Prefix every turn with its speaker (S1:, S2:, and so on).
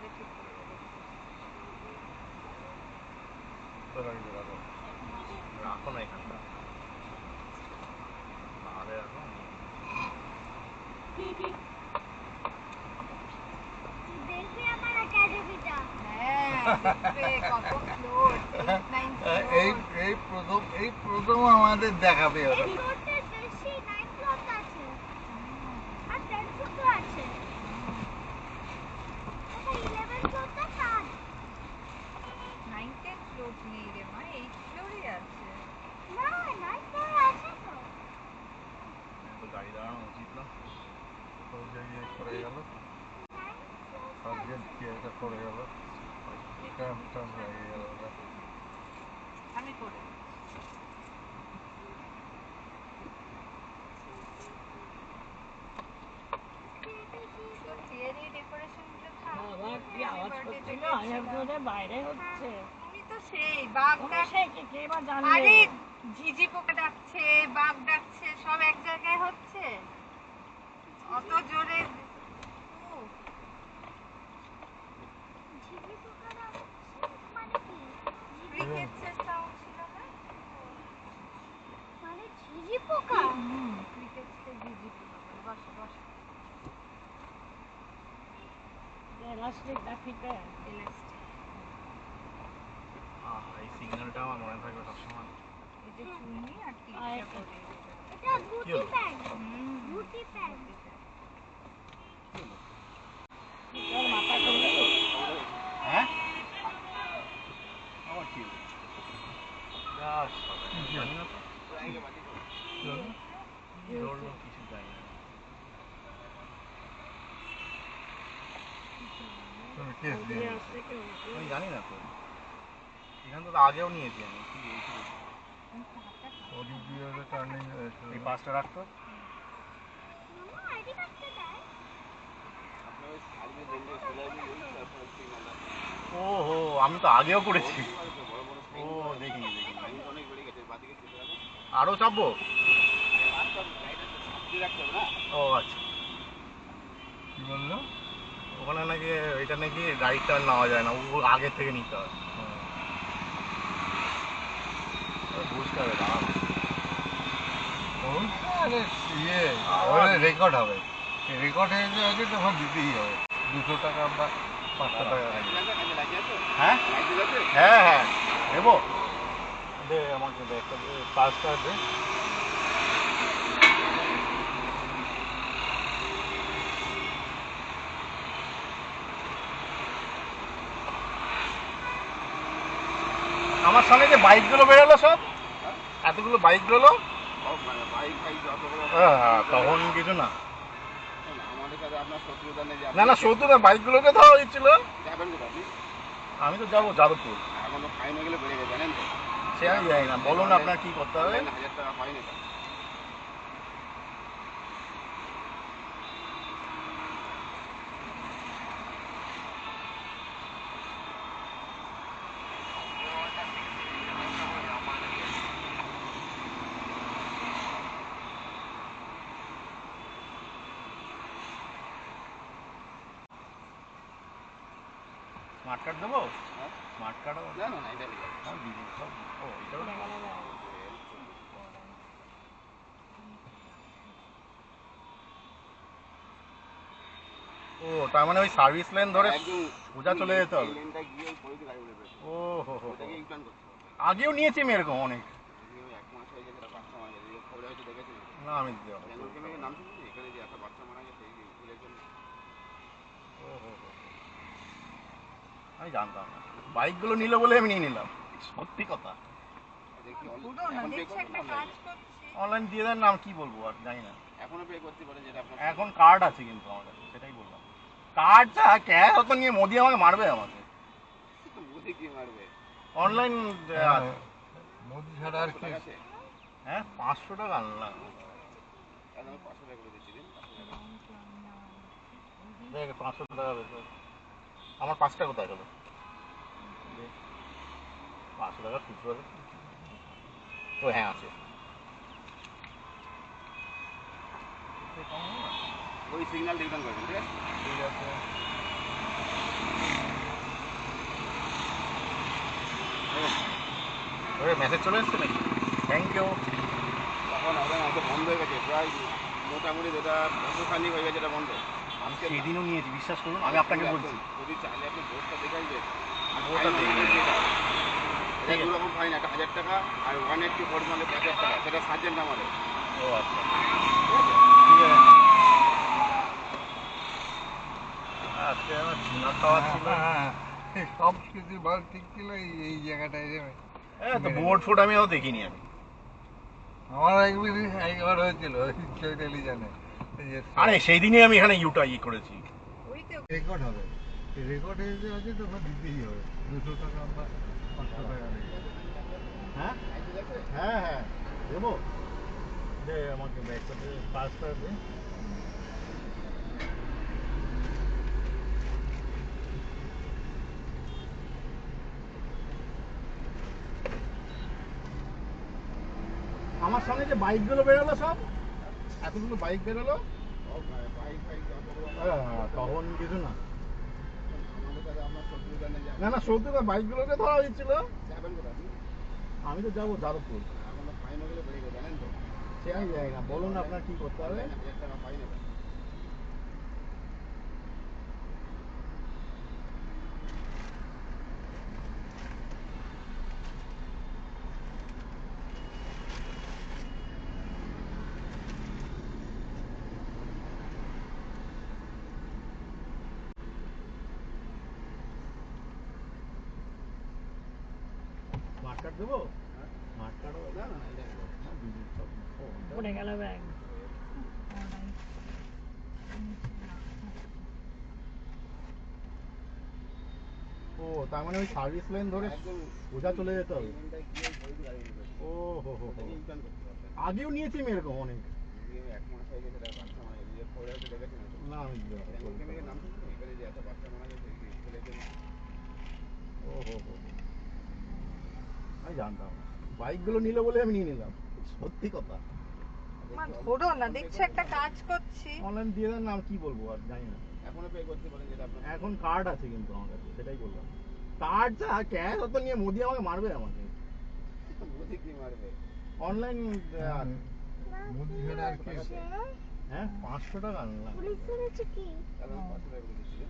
S1: আগে ঠিক করে দেবো।
S2: রাখো না এখানটা, তাহলে রাখো।
S3: দেখবি আমার একাডেমিটা।
S1: হ্যাঁ দেখবে কত ফ্লোর, 8 9 ফ্লোর।
S2: এই প্রথম আমাদের দেখাবে ওরা।
S3: এই ফ্লোরটা বেশি 9 ফ্লোর আছে। আর 10 ফ্লোর আছে। এটা 11 ফ্লোরটা কার?
S1: 9 10 ফ্লোর নেই রে মা, 8 ফ্লোরই আছে।
S3: না 9 ফ্লোর আছে তো।
S2: তো গাড়ি দাঁড়ানো উচিত না, সব জায়গায় পড়ে গেল, সব জায়গায় পড়ে গেল, টান হয়ে গেল।
S1: আমি করে ঝিঝি পোকা ডাকছে, বাঘ ডাকছে, সব এক জায়গায় হচ্ছে, অত জোরে।
S3: ঝিঝি পোকাটা মানে কি?
S1: ক্রিকেটের সাউন্ড ছিল না?
S3: মানে ঝিঝি পোকা?
S1: ক্রিকেটে ঝিঝি পোকা বলে। বসো বসো।
S4: ইলাস্টিক ডাকিতে
S1: ইলাস্টিক।
S2: এই সিগন্যালটা আমার মনে থাকবে সবসময়।
S1: এই যে চুনি আর টিপটা করে
S3: এটা গুটি প্যান। গুটি প্যান।
S4: তোর মাথা করলে
S2: হ্যাঁ আমার কি জানি না তো কি ধরলো, কিছু জানি না। আমি জানি না তো, এখান তো আগেও নিয়েছি আমি। কি এই পাঁচটা রাখতো।
S3: মামা আইডি কার্ডটা দেয়।
S2: ও হো, আমি তো আগেও করেছি। ও দেখিনি আরো চাপবো। ও আচ্ছা, কি বললো ওখানে নাকি এটা নাকি রাইট টার্ন নেওয়া যায় না, ও আগে থেকে নিতে হয়। বুঝতে হবে, দাঁড়ানো রেকর্ড হবে, রেকর্ড হয়ে যাবে তখন দিতেই হবে 200 টাকা বা 500 টাকা। হ্যাঁ হ্যাঁ হ্যাঁ দেবো, দে আমাকে দে একটা পাঁচটা দে। আমার সামনে যে বাইকগুলো বেরোলো সব, এতগুলো বাইক বেরোলো, হ্যাঁ তখন কিছু না। না না শত্রুতা, বাইকগুলোকে ধরা হয়েছিল। আমি তো যাবো যাদবপুর। সে আমি যাই না, বলুন আপনার কি করতে হবে। স্মার্ট কার্ড দেবো, স্মার্ট কার্ড ও তার মানে ওই সার্ভিস লাইন ধরে সোজা চলে যেতে হবে। ও হো হো, আগেও নিয়েছি আমি এরকম অনেক। না আমি আমি জানতাম না, বাইকগুলো নিল বলে আমি নিয়ে নিলাম, সত্যি কথা। অনলাইন দিয়ে দেন না, আমি কি বলবো আর জানি না। এখন কার্ড আছে কিন্তু আমার কাছে, সেটাই বললাম। কার্ডটা ক্যাশ অত নিয়ে মোদি আমাকে মারবে, আমাকে অনলাইন মোদি ছাড়া আর কি। হ্যাঁ 500 টাকা আনলাম, দেখ 500 টাকা বের। আমার 5 টাকা কোথায় গেল? 500 টাকা খুচরো আছে তো? হ্যাঁ আছে। ওই সিগন্যাল রিটার্ন করবেন, ঠিক আছে? ঠিক আছে। মেসেজ চলে এসছে নাকি? Thank you.
S5: তখন আপনার হয়তো বন্ধ হয়ে গেছে প্রায় মোটামুটি যেটা বছরখানি হয়ে গেছে এটা বন্ধ।
S2: আমি সেদিনও নিয়েছি, বিশ্বাস করুন, আমি আপনাকে বলছি।
S5: যদি চাইলে আপনি বোর্ডটা দেখাইবেন।
S2: বোর্ডটা দেখবেন।
S5: এটা দু রকম ফাইন, একটা 1000 টাকা আর 184 মানে 5000 টাকা, সেটা সার্জেন্ট আমাদের।
S2: ও আচ্ছা,
S5: ঠিক আছে।
S2: ঠিক আছে। আজকে আমার চুনা খাওয়া ছিল।
S6: সব কিছু ভালো ঠিক ছিল, এই জায়গাটায় যাবে।
S2: তো বোর্ড ফোর্ড আমিও দেখিনি আমি।
S6: আমার একবার হয়েছিল চৈতালি জানে।
S2: আরে সেই দিনই আমি এখানে করেছি।
S1: ওই তো
S6: রেকর্ড হবে, রেকর্ড যে আছে তো দিতেই হবে 200 টাকা বা 500 টাকা নেবে।
S2: হ্যাঁ হ্যাঁ হ্যাঁ দেবো, দে আমাকে ব্যাগটা দে, পাঁচটা দে। আমার সামনে যে বাইকগুলো বেরোলো সব, এতগুলো বাইক বেরোলো, তখন কিছু না।
S5: আমাদের সাথে আপনার শত্রুতা নেই,
S2: না না, শত্রুতা বাইকগুলোকে ধরা দিচ্ছিল।
S5: যাবেন কোথায় আপনি?
S2: আমি তো যাবো যাদবপুর।
S5: এখন তো ফাইন হয়ে গেলে বেড়ে গেছে, জানেন তো?
S2: সে আমি যাই না, বলুন আপনার কি করতে হবে।
S5: 1000 টাকা ফাইন হবে।
S2: স্মার্ট কার্ড দেবো? স্মার্ট কার্ড
S5: না না এটা নেই।
S4: পড়ে গেল ব্যাগ।
S2: ও, তার মানে ওই সার্ভিস লাইন ধরে
S5: একদম
S2: সোজা চলে যেতে হবে।
S5: ইভেন্টটায় গিয়ে ঘড়িতে গাড়ি নিতে হবে।
S2: ও হো হো হো।
S5: এটাকে ইউটার্ন করতে হবে।
S2: আগেও নিয়েছি আমি এরকম অনেক।
S5: যদি এক মাস হয়ে গেছে তার বাচ্চা মারা গেছে, যে খবরে হয়তো দেখেছেন হয়তো।
S2: না আমি
S5: বেঙ্গল কেমিকের নাম শুনছেন? এখানে যে এত বাচ্চা মারা গেছে এই ছেলের জন্য।
S2: ও হো হো হো। আমি জানতাম না। বাইকগুলো নিল বলে আমি নিয়ে নিলাম, সত্যি কথা।
S1: মা ধরো না, দেখছো একটা কাজ করছি।
S2: অনলাইন দিয়ে দেন না, আমি কি বলবো আর জানি না।
S5: এখনো পে করতে পারেন, যেটা আপনার
S2: এখন কার্ড আছে কিন্তু আমার কাছে, সেটাই বললাম। কার্ড যা ক্যাশ অত নিয়ে মোদি আমাকে মারবে আমাকে।
S5: মোদি কি মারবে?
S2: অনলাইন
S6: মুদি ছাড়া আর কি আছে?
S2: হ্যাঁ 500 টাকা আনলাম।
S3: পুলিশ ধরেছে কি?
S5: কারণ 500 টাকা করে দিচ্ছি।